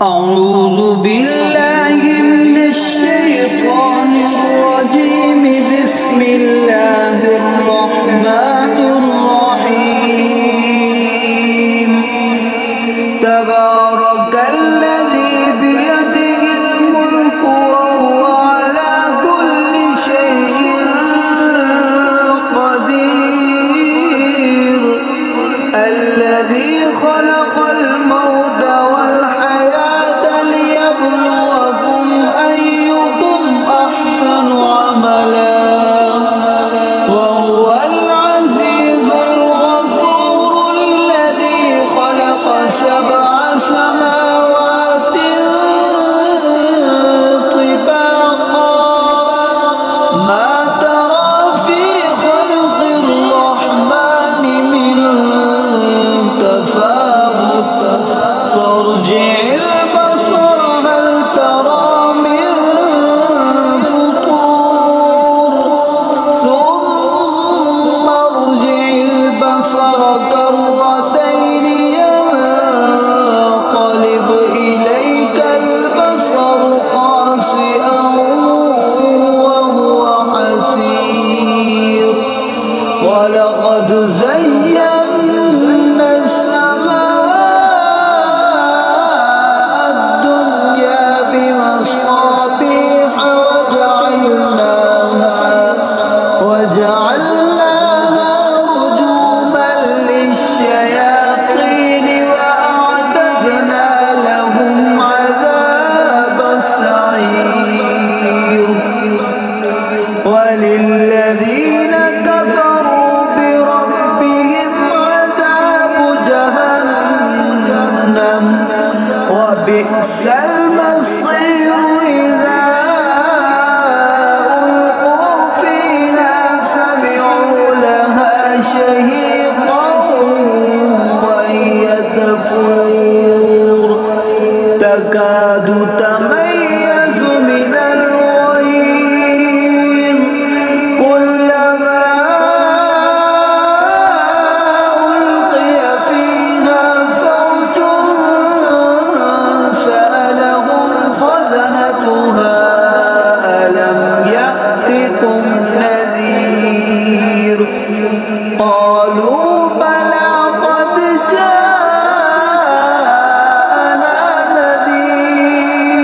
أعوذ بالله من الشيطان الرجيم. بسم الله الرحمن الرحيم. تبارك الذي بيده الملك وهو على كل شيء قدير. الذي خلق الموت والحياة ليبلوكم أيكم أحسن عملا وهو العزيز الغفور. الذي خلق 7 سماوات طباقا ما ترى في خلق الرحمن من تفاوت فارجع البصر هل ترى من فطور ثم ارجع البصر كرتين ينقلب إليك البصر خاسئا وهو حسير. ولقد زينا السماء الدنيا بمصابيح وجعلناها رجوما للشياطين وأعتدنا لهم عذاب السعير. وللذين كفروا بربهم عذاب جهنم وبئس المصير. إذا ألقوا فيها سمعوا لها شهيقا وهي تفور تكاد تميز من الغيظ. كلما ألقي فيها فوج سألهم خزنتها ألم يأتكم نذير. قالوا بلى قد جاءنا نذير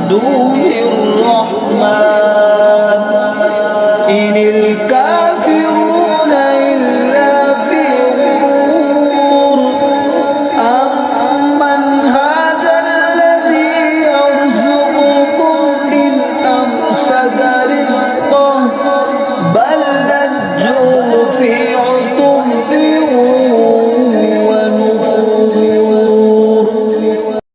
دون